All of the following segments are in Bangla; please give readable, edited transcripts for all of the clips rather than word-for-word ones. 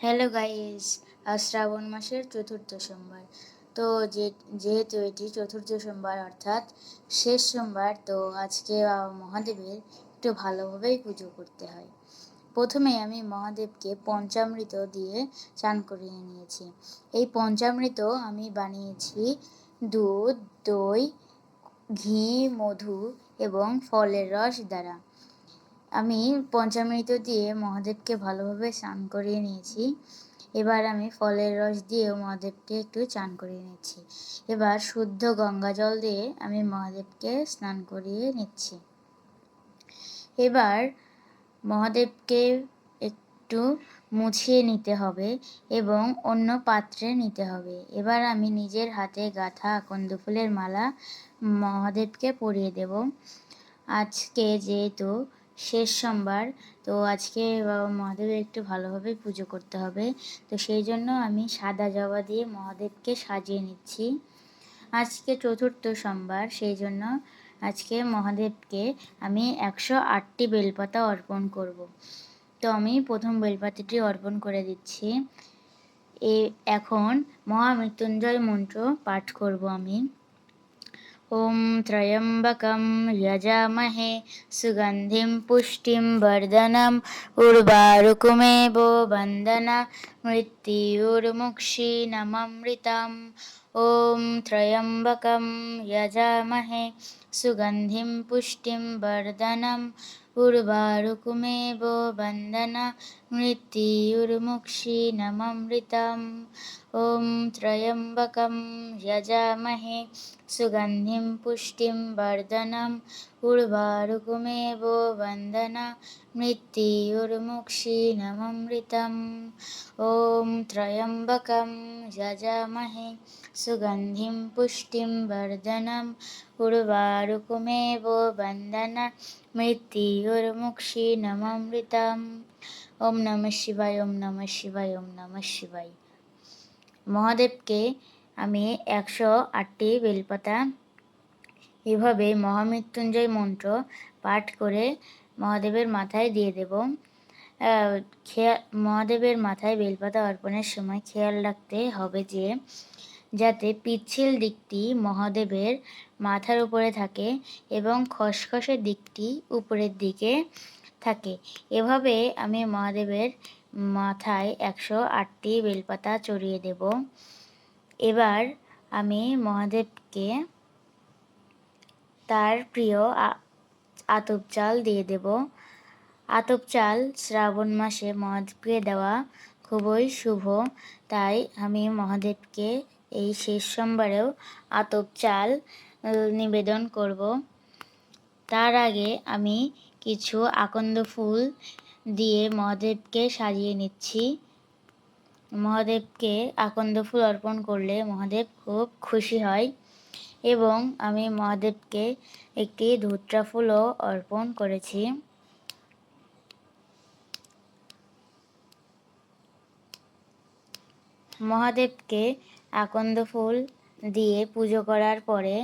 হ্যালো গাইস, আজ শ্রাবণ মাসের চতুর্থ সোমবার। তো যেহেতু এটি চতুর্থ সোমবার অর্থাৎ শেষ সোমবার, তো আজকে মহাদেবের একটু ভালোভাবেই পুজো করতে হয়। প্রথমে আমি মহাদেবকে পঞ্চামৃত দিয়ে চান করিয়ে নিয়েছি। এই পঞ্চামৃত আমি বানিয়েছি দুধ, দই, ঘি, মধু এবং ফলের রস দ্বারা। আমি পঞ্চামৃত দিয়ে মহাদেবকে ভালোভাবে স্নান করিয়ে নিয়েছি। এবার আমি ফলের রস দিয়েও মহাদেবকে একটু চান করিয়ে নিচ্ছি। এবার শুদ্ধ গঙ্গা জল দিয়ে আমি মহাদেবকে স্নান করিয়ে নিচ্ছি। এবার মহাদেবকে একটু মুছিয়ে নিতে হবে এবং অন্য পাত্রে নিতে হবে। এবার আমি নিজের হাতে গাঁথা আকন্দ ফুলের মালা মহাদেবকে পরিয়ে দেব। আজকে যেহেতু শেষ সোমবার, তো আজকে মহাদেবের একটু ভালোভাবে পুজো করতে হবে, তো সেই জন্য আমি সাদা জবা দিয়ে মহাদেবকে সাজিয়ে নিচ্ছি। আজকে চতুর্থ সোমবার, সেই জন্য আজকে মহাদেবকে আমি 108টি বেলপাতা অর্পণ করব। তো আমি প্রথম বেলপাতাটি অর্পণ করে দিচ্ছি। এখন মহামৃত্যুঞ্জয় মন্ত্র পাঠ করব আমি। ওম ত্র্যম্বকম যজামহে সুগন্ধিম পুষ্টিম বর্ধনম উর্বারুকমেব বন্দনা মৃত্যুর্মুক্ষীণমৃতম। ওম ত্র্যম্বকম যজামহে সুগন্ধিম পুষ্টিম বর্ধনম উর্বারুকমেব বন্দনা মৃত্যুর্মুক্ষীণমৃতম। ওম ত্র্যম্বকম যজামহে সুগন্ধিম পুষ্টিম বর্ধনম উর্বারুকমেব বন্দনা মৃত্যুর্মুক্ষীণমৃতম। ওম ত্র্যম্বকম যজামহে সুগন্ধিম পুষ্টিম বর্ধনম উর্বারুকমেব বন্দনা মৃত্যুর্মুক্ষীণমৃতম। ওম নমঃ শিবায়, ওম নমঃ শিবায়, ওম নমঃ শিবায়। মহাদেবকে আমি 108টি বেলপাতা এভাবে মহামৃত্যুঞ্জয় মন্ত্র পাঠ করে মহাদেবের মাথায় দিয়ে দেব। মহাদেবের মাথায় বেলপাতা অর্পণের সময় খেয়াল রাখতে হবে যে যাতে পিচ্ছিল দিকটি মহাদেবের মাথার উপরে থাকে এবং খসখসে দিকটি উপরের দিকে থাকে। এভাবে আমি মহাদেবের মাথায় 108টি বেলপাতা চড়িয়ে দেব। এবার আমি মহাদেবকে তার প্রিয় আতপ চাল দিয়ে দেব। আতপ চাল শ্রাবণ মাসে মহাদেবকে দেওয়া খুবই শুভ, তাই আমি মহাদেবকে এই শেষ সোমবারেও আতপ চাল নিবেদন করব। তার আগে আমি কিছু আকন্দ ফুল দিয়ে মহাদেবকে সাজিয়ে নিচ্ছি। মহাদেবকে আকন্দ ফুল অর্পণ করলে মহাদেব খুব খুশি হয় এবং আমি মহাদেবকে একটি ধুত্রা ফুলও অর্পণ করেছি। মহাদেবকে আকন্দ ফুল দিয়ে পুজো করার পরে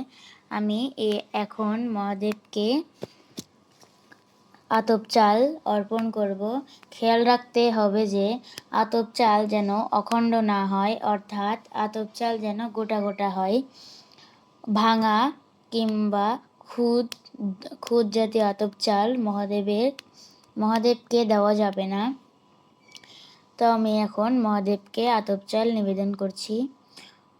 আমি এখন মহাদেবকে আতপ চাল অর্পণ করব। খেয়াল রাখতে হবে যে আতপ চাল যেন অখণ্ড না হয়, অর্থাৎ আতপ চাল যেন গোটা গোটা হয়। ভাঙা কিংবা খুদ জাতীয় আতপ চাল মহাদেবকে দেওয়া যাবে না। তো আমি এখন মহাদেবকে আতপ চাল নিবেদন করছি।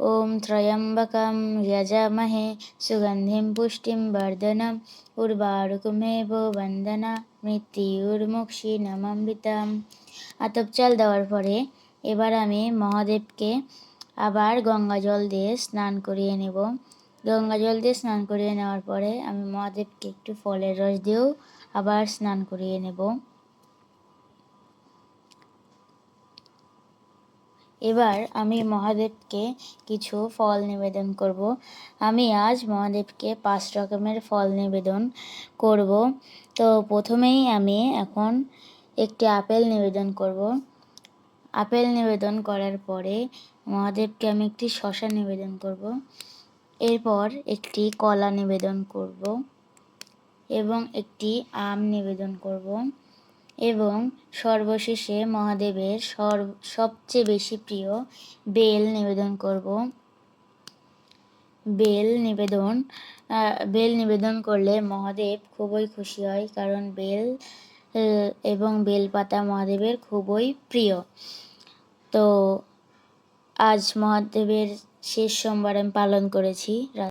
ওম ত্র্যম্বকম যজামহে সুগন্ধিম পুষ্টিম বর্ধনম উর্বারুকমেব বন্দনা মৃত্যুর্মুক্ষীণমৃতম। আতপ চাল দেওয়ার পরে এবার আমি মহাদেবকে আবার গঙ্গা জল দিয়ে স্নান করিয়ে নেব। গঙ্গা জল দিয়ে স্নান করিয়ে নেওয়ার পরে আমি মহাদেবকে একটু ফলের রস দিয়েও আবার স্নান করিয়ে নেব। এবার আমি মহাদেবকে কিছু ফল নিবেদন করব। আমি আজ মহাদেবকে 5 রকমের ফল নিবেদন করব। তো প্রথমেই আমি এখন একটি আপেল নিবেদন করব। আপেল নিবেদন করার পরে মহাদেবকে আমি একটি শসা নিবেদন করব। এরপর একটি কলা নিবেদন করব এবং একটি আম নিবেদন করব। এবং সর্বশেষে মহাদেবের সবচেয়ে বেশি প্রিয় বেল নিবেদন করব। বেল নিবেদন করলে মহাদেব খুবই খুশি হয়, কারণ বেল এবং বেলপাতা মহাদেবের খুবই প্রিয়। তো আজ মহাদেবের শেষ সোমবার আমি পালন করেছি।